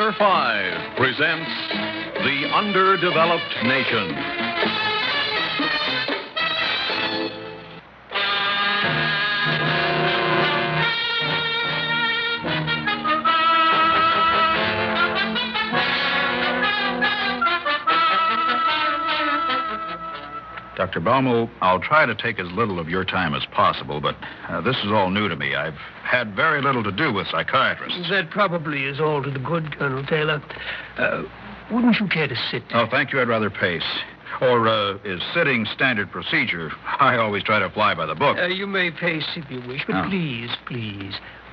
Channel 5 presents The Underdeveloped Nation. Dr. Baumel, I'll try to take as little of your time as possible, but this is all new to me. I've had very little to do with psychiatrists. That probably is all to the good, Colonel Taylor. Wouldn't you care to sit? Oh, thank you. I'd rather pace. Or is sitting standard procedure? I always try to fly by the book. You may pace if you wish, but please,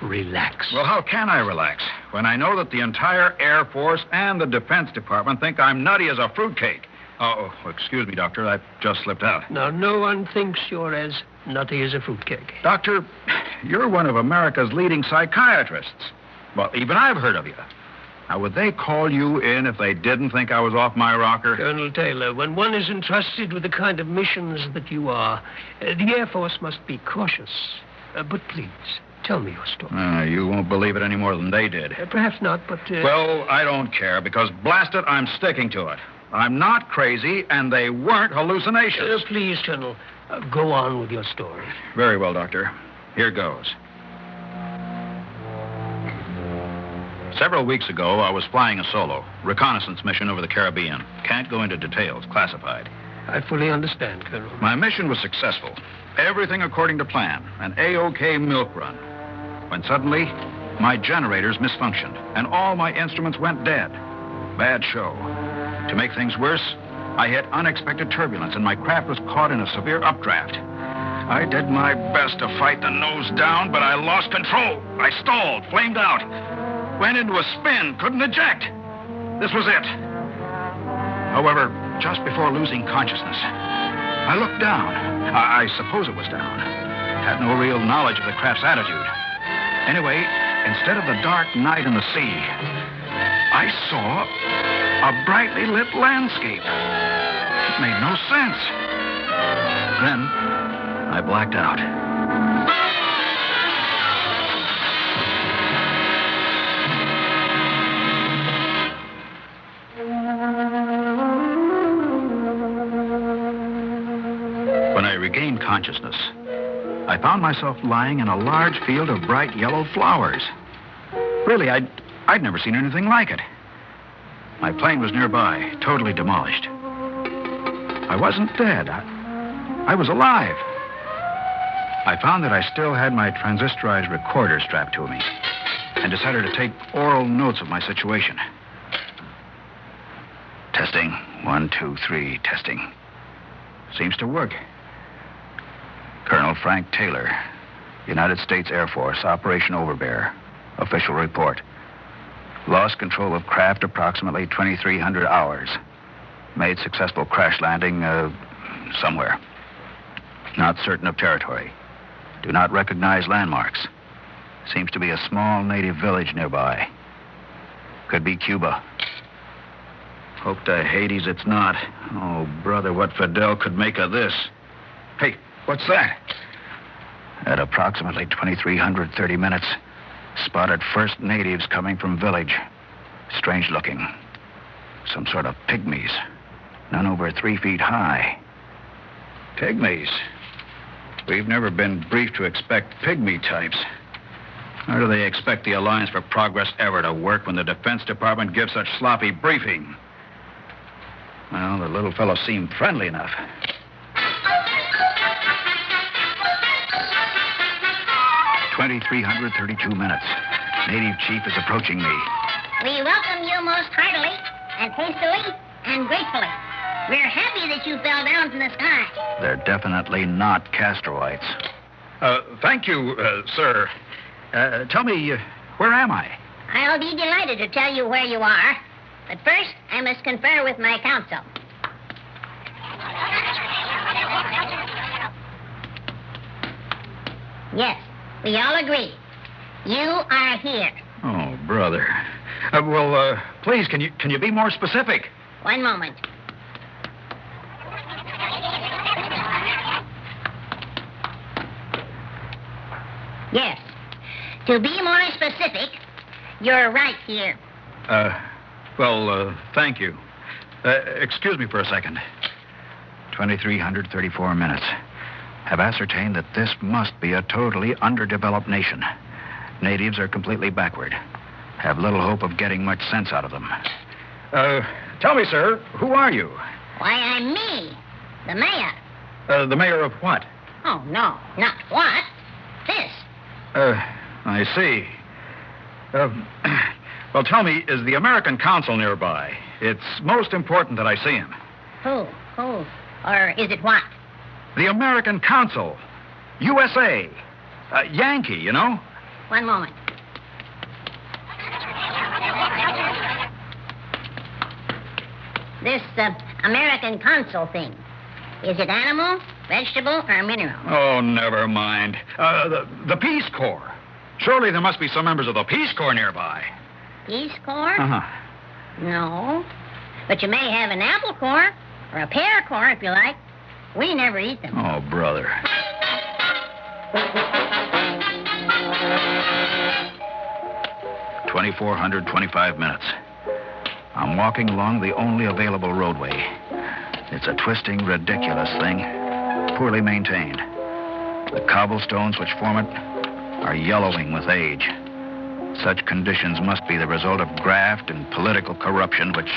relax. Well, how can I relax when I know that the entire Air Force and the Defense Department think I'm nutty as a fruitcake? Oh, excuse me, Doctor. I've just slipped out. Now, no one thinks you're as nutty as a fruitcake. Doctor, you're one of America's leading psychiatrists. Well, even I've heard of you. Now, would they call you in if they didn't think I was off my rocker? Colonel Taylor, when one is entrusted with the kind of missions that you are, the Air Force must be cautious. But please, tell me your story. You won't believe it any more than they did. Perhaps not, but... Well, I don't care, because, blast it, I'm sticking to it. I'm not crazy, and they weren't hallucinations. Please, Colonel, go on with your story. Very well, Doctor. Here goes. Several weeks ago, I was flying a solo reconnaissance mission over the Caribbean. Can't go into details, classified. I fully understand, Colonel. My mission was successful. Everything according to plan. An A-OK milk run. When suddenly, my generators misfunctioned, and all my instruments went dead. Bad show. To make things worse, I hit unexpected turbulence, and my craft was caught in a severe updraft. I did my best to fight the nose down, but I lost control. I stalled, flamed out, went into a spin, couldn't eject. This was it. However, just before losing consciousness, I looked down. I suppose it was down. Had no real knowledge of the craft's attitude. Anyway, instead of the dark night and the sea, I saw a brightly lit landscape. It made no sense. Then I blacked out. When I regained consciousness, I found myself lying in a large field of bright yellow flowers. Really, I'd never seen anything like it. My plane was nearby, totally demolished. I wasn't dead. I was alive. I found that I still had my transistorized recorder strapped to me and decided to take oral notes of my situation. Testing. 1, 2, 3, testing. Seems to work. Colonel Frank Taylor, United States Air Force, Operation Overbear. Official report. Lost control of craft approximately 2,300 hours. Made successful crash landing somewhere. Not certain of territory. Do not recognize landmarks. Seems to be a small native village nearby. Could be Cuba. Hope to Hades it's not. Oh, brother, what Fidel could make of this. Hey, what's that? At approximately 2,330 minutes, spotted first natives coming from village. Strange looking. Some sort of pygmies. None over 3 feet high. Pygmies? We've never been briefed to expect pygmy types. How do they expect the Alliance for Progress ever to work when the Defense Department gives such sloppy briefing? Well, the little fellow seemed friendly enough. "2,332 minutes. Native chief is approaching me. We welcome you most heartily and hastily and gratefully. We're happy that you fell down from the sky. They're definitely not Castroites. Thank you, sir. Tell me, where am I? I'll be delighted to tell you where you are. But first, I must confer with my counsel. Yes, we all agree. You are here. Oh, brother. Please, can you be more specific? One moment. Yes. To be more specific, you're right here. Thank you. Excuse me for a second. 2,334 minutes. Have ascertained that this must be a totally underdeveloped nation. Natives are completely backward. Have little hope of getting much sense out of them. Tell me, sir, who are you? Why, I'm me, the mayor. The mayor of what? Oh, no, not what. This. I see. Well, tell me, is the American consul nearby? It's most important that I see him. Who? Or is it what? The American consul. USA. Yankee, you know? One moment. This American consul thing. Is it animal, vegetable, or mineral? Oh, never mind. The Peace Corps. Surely there must be some members of the Peace Corps nearby. Peace Corps? Uh-huh. No. But you may have an apple corps, or a pear corps, if you like. We never eat them. Oh, brother. $2,425 minutes. I'm walking along the only available roadway. It's a twisting, ridiculous thing, poorly maintained. The cobblestones which form it are yellowing with age. Such conditions must be the result of graft and political corruption, which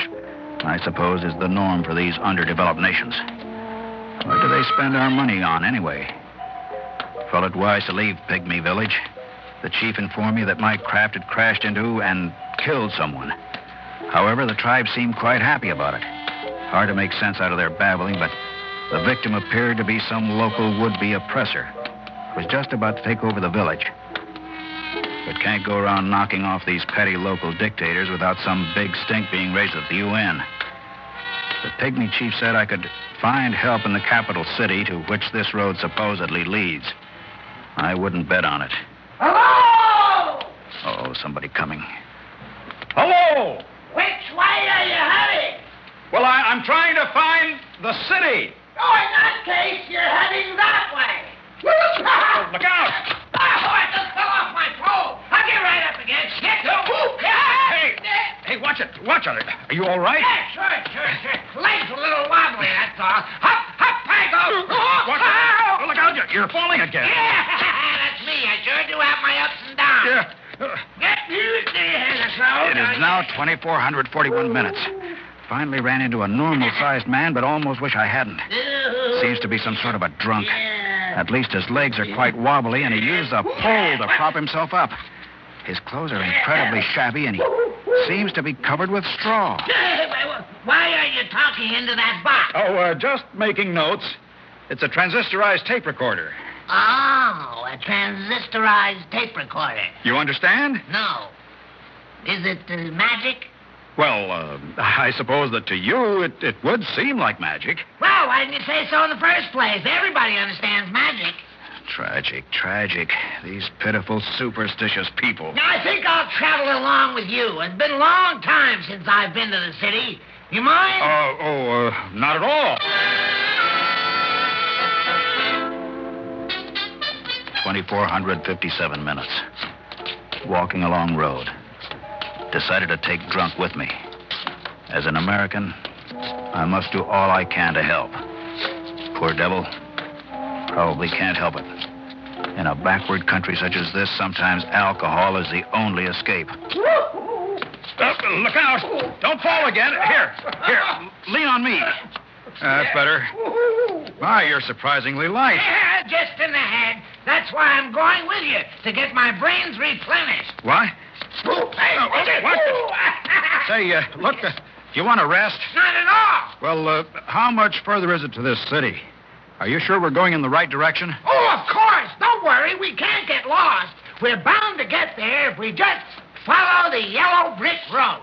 I suppose is the norm for these underdeveloped nations. What do they spend our money on, anyway? Felt it wise to leave Pygmy Village. The chief informed me that my craft had crashed into and killed someone. However, the tribe seemed quite happy about it. Hard to make sense out of their babbling, but the victim appeared to be some local would-be oppressor. Was just about to take over the village. But can't go around knocking off these petty local dictators without some big stink being raised at the UN. The pygmy chief said I could find help in the capital city to which this road supposedly leads. I wouldn't bet on it. Hello! Uh-oh, somebody coming. Hello! Which way are you heading? Well, I'm trying to find the city. Oh, in that case, you're heading that way. Oh, look out! Oh, I just fell off my pole. I'll get right up again. Get to Hey, watch it. Watch it. Are you all right? Yeah, sure. Legs a little wobbly, that's all. Hop, I go. Watch it. Look out, you're falling again. Yeah, that's me. I sure do have my ups and downs. Yeah. Get used to it, It is now 2,441 minutes. Finally ran into a normal-sized man, but almost wish I hadn't. Seems to be some sort of a drunk. At least his legs are quite wobbly, and he used a pole to prop himself up. His clothes are incredibly shabby, and he seems to be covered with straw. Why are you talking into that box? Oh, just making notes. It's a transistorized tape recorder. Oh, a transistorized tape recorder. You understand? No. Is it magic? Well, I suppose that to you it would seem like magic. Well, why didn't you say so in the first place? Everybody understands magic. Tragic. These pitiful, superstitious people. Now, I think I'll travel along with you. It's been a long time since I've been to the city. You mind? Not at all. 2,457 minutes. Walking along road. Decided to take drunk with me. As an American, I must do all I can to help. Poor devil. Probably can't help it. In a backward country such as this, sometimes alcohol is the only escape. Look out! Don't fall again. Here, lean on me. That's better. My, you're surprisingly light. Yeah, just in the head. That's why I'm going with you, to get my brains replenished. What? Hey, what? Say, look, do you want to rest? Not at all. Well, how much further is it to this city? Are you sure we're going in the right direction? Oh, of course. Don't worry. We can't get lost. We're bound to get there if we just follow the yellow brick road.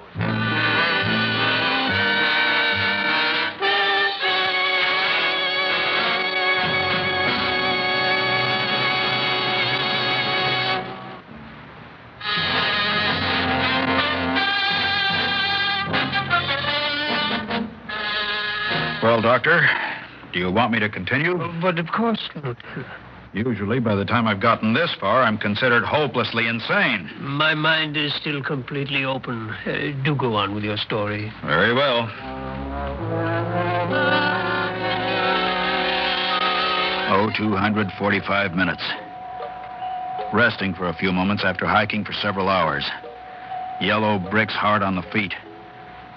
Well, Doctor, do you want me to continue? But of course not. Usually, by the time I've gotten this far, I'm considered hopelessly insane. My mind is still completely open. Do go on with your story. Very well. Oh, 245 minutes. Resting for a few moments after hiking for several hours. Yellow bricks hard on the feet.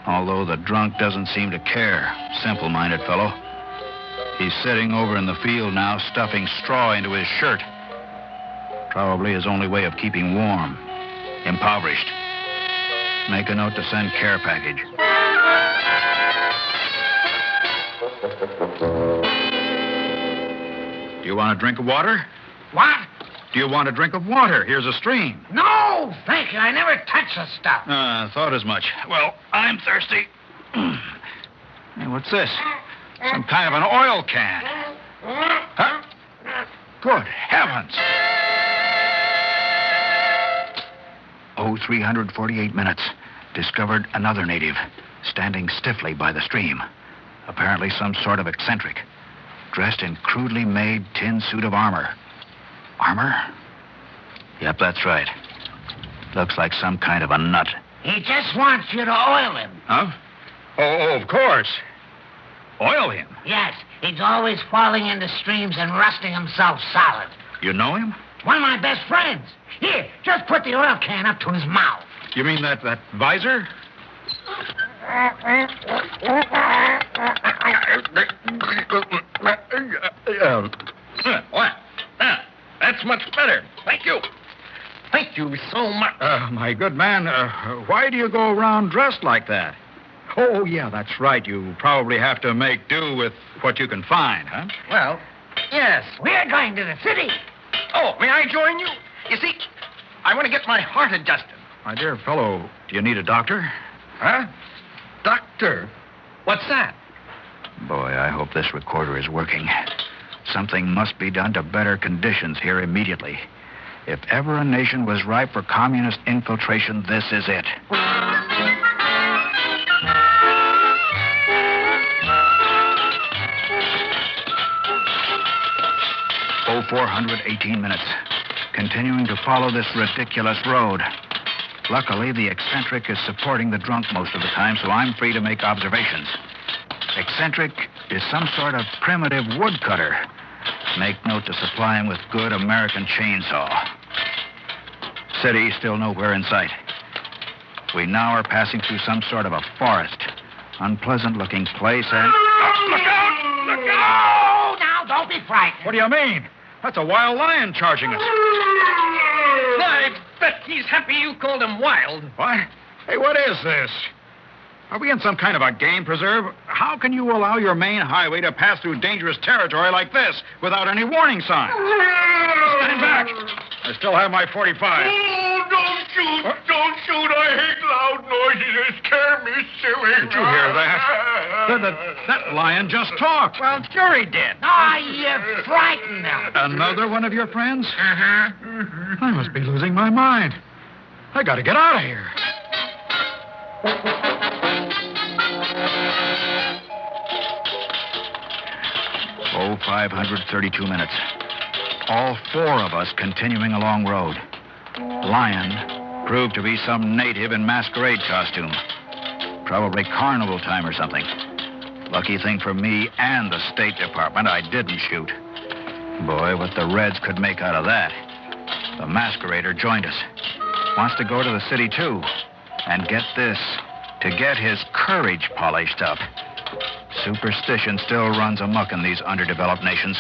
Although the drunk doesn't seem to care. Simple-minded fellow. He's sitting over in the field now, stuffing straw into his shirt. Probably his only way of keeping warm. Impoverished. Make a note to send care package. Do you want a drink of water? What? Do you want a drink of water? Here's a stream. No, thank you. I never touch the stuff. Thought as much. Well, I'm thirsty. Hey, what's this? Some kind of an oil can. Huh? Good heavens. Oh, 348 minutes. Discovered another native, standing stiffly by the stream. Apparently some sort of eccentric. Dressed in crudely made tin suit of armor. Armor? Yep, that's right. Looks like some kind of a nut. He just wants you to oil him. Huh? Oh, of course. Oil him? Yes, he's always falling into streams and rusting himself solid. You know him? One of my best friends. Here, just put the oil can up to his mouth. You mean that visor? What? That's much better. Thank you. Thank you so much. My good man, why do you go around dressed like that? Oh, yeah, that's right. You probably have to make do with what you can find, huh? Well, yes. We're going to the city. Oh, may I join you? You see, I want to get my heart adjusted. My dear fellow, do you need a doctor? Huh? Doctor? What's that? Boy, I hope this recorder is working. Something must be done to better conditions here immediately. If ever a nation was ripe for communist infiltration, this is it. 418 minutes. Continuing to follow this ridiculous road. Luckily, the eccentric is supporting the drunk most of the time, so I'm free to make observations. Eccentric is some sort of primitive woodcutter. Make note to supply him with good American chainsaw. City still nowhere in sight. We now are passing through some sort of a forest. Unpleasant-looking place and... Look out! Look out! Now, don't be frightened. What do you mean? That's a wild lion charging us. I bet he's happy you called him wild. What? Hey, what is this? Are we in some kind of a game preserve? How can you allow your main highway to pass through dangerous territory like this without any warning signs? Stand back. I still have my 45. Oh, don't shoot. Don't shoot. I hate loud noises. They scare me silly. Did you hear that? That lion just talked. Well, sure he did. Oh, you frightened them. Another one of your friends? Uh-huh. I must be losing my mind. I gotta get out of here. Oh, 532 minutes. All four of us continuing along road. Lion proved to be some native in masquerade costume. Probably carnival time or something. Lucky thing for me and the State Department, I didn't shoot. Boy, what the Reds could make out of that. The masquerader joined us. Wants to go to the city, too. And get this, to get his courage polished up. Superstition still runs amok in these underdeveloped nations.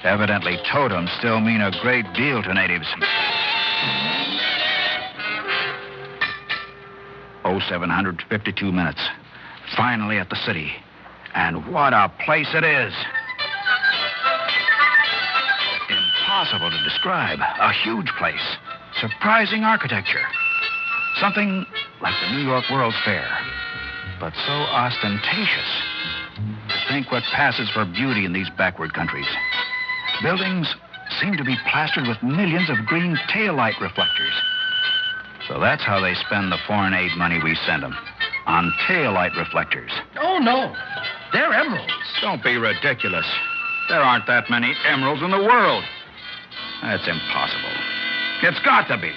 Evidently, totems still mean a great deal to natives. Oh, 752 minutes. Finally at the city. And what a place it is. Impossible to describe. A huge place. Surprising architecture. Something like the New York World's Fair. But so ostentatious. To think what passes for beauty in these backward countries. Buildings seem to be plastered with millions of green taillight reflectors. So that's how they spend the foreign aid money we send them. On taillight reflectors. Oh, no. They're emeralds. Don't be ridiculous. There aren't that many emeralds in the world. That's impossible. It's got to be.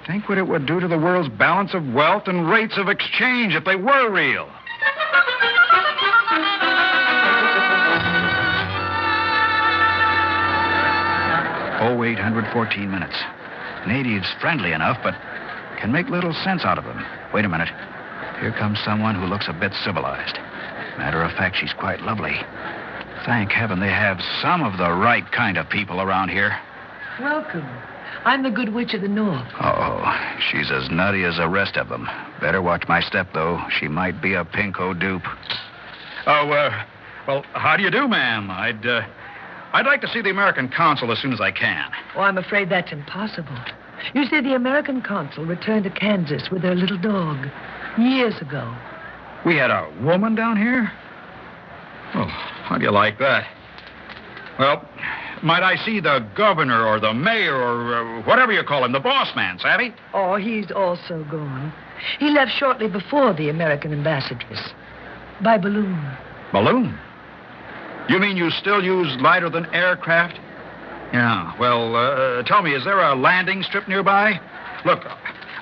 Think what it would do to the world's balance of wealth and rates of exchange if they were real. Oh, 814 minutes. Natives friendly enough, but can make little sense out of them. Wait a minute. Here comes someone who looks a bit civilized. Matter of fact, she's quite lovely. Thank heaven they have some of the right kind of people around here. Welcome. I'm the Good Witch of the North. Oh, she's as nutty as the rest of them. Better watch my step, though. She might be a pinko dupe. Oh, well, how do you do, ma'am? I'd like to see the American consul as soon as I can. Oh, I'm afraid that's impossible. You see, the American consul returned to Kansas with her little dog years ago. We had a woman down here? Oh, how do you like that? Well, might I see the governor or the mayor or whatever you call him, the boss man, savvy? Oh, he's also gone. He left shortly before the American ambassadress. By balloon. Balloon? You mean you still use lighter-than-air craft? Yeah, well, tell me, is there a landing strip nearby? Look,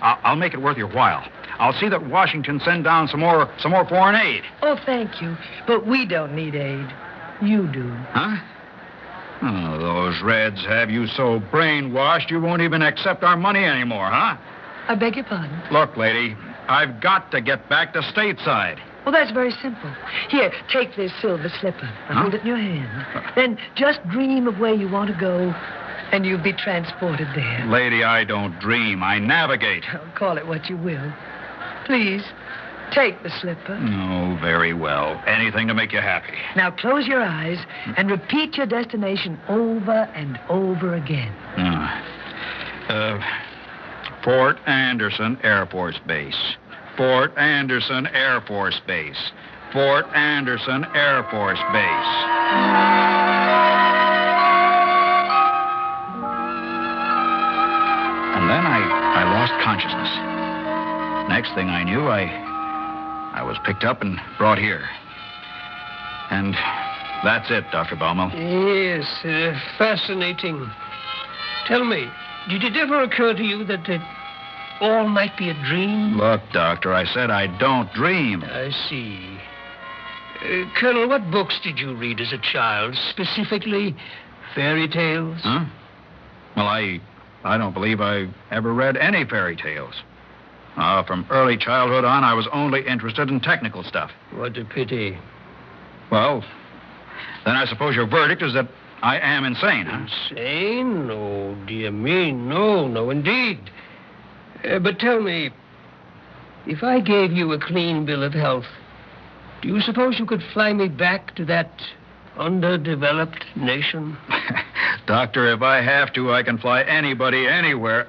I'll make it worth your while. I'll see that Washington send down some more foreign aid. Oh, thank you. But we don't need aid. You do. Huh? Oh, those Reds have you so brainwashed you won't even accept our money anymore, huh? I beg your pardon? Look, lady, I've got to get back to stateside. Well, that's very simple. Here, take this silver slipper. Now, hold it in your hand. Then just dream of where you want to go, and you'll be transported there. Lady, I don't dream. I navigate. Call it what you will. Please, take the slipper. Oh, very well. Anything to make you happy. Now close your eyes and repeat your destination over and over again. Fort Anderson Air Force Base. Fort Anderson Air Force Base. Fort Anderson Air Force Base. And then I lost consciousness. Next thing I knew, I was picked up and brought here. And that's it, Dr. Baumel. Yes, fascinating. Tell me, did it ever occur to you that it all might be a dream? Look, Doctor, I said I don't dream. I see. Colonel, what books did you read as a child? Specifically, fairy tales? Huh? Well, I don't believe I ever read any fairy tales. From early childhood on, I was only interested in technical stuff. What a pity. Well, then I suppose your verdict is that I am insane, huh? Insane? Oh, dear me, no, indeed. But tell me, if I gave you a clean bill of health, do you suppose you could fly me back to that underdeveloped nation? Doctor, if I have to, I can fly anybody anywhere.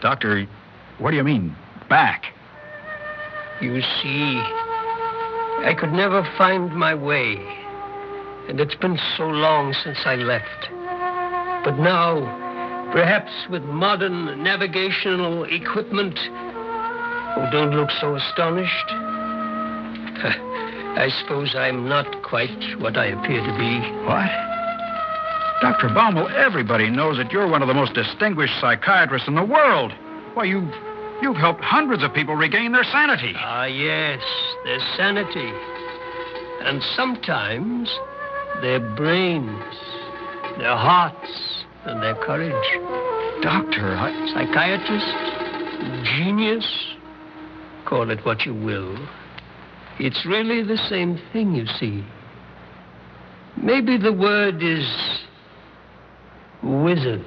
Doctor, what do you mean, back? You see, I could never find my way. And it's been so long since I left. But now, perhaps with modern navigational equipment... Oh, don't look so astonished. I suppose I'm not quite what I appear to be. What? Dr. Baumel, everybody knows that you're one of the most distinguished psychiatrists in the world. Why, you've helped hundreds of people regain their sanity. Ah, yes, their sanity. And sometimes their brains, their hearts, and their courage. Doctor, Psychiatrist, genius, call it what you will. It's really the same thing, you see. Maybe the word is wizard.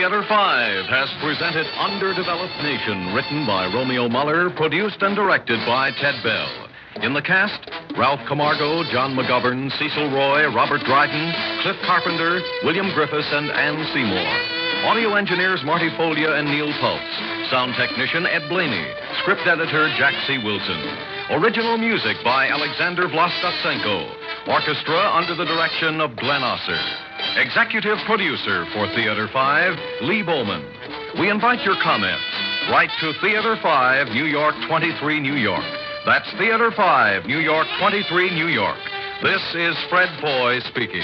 Theater 5 has presented Underdeveloped Nation, written by Romeo Muller, produced and directed by Ted Bell. In the cast, Ralph Camargo, John McGovern, Cecil Roy, Robert Dryden, Cliff Carpenter, William Griffiths, and Ann Seymour. Audio engineers Marty Folia and Neil Pultz. Sound technician Ed Blaney. Script editor Jack C. Wilson. Original music by Alexander Vlastotsenko. Orchestra under the direction of Glenn Osser. Executive producer for Theater 5, Lee Bowman. We invite your comments. Write to Theater 5, New York 23, New York. That's Theater 5, New York 23, New York. This is Fred Foy speaking.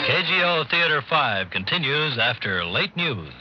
KGO Theater 5 continues after late news.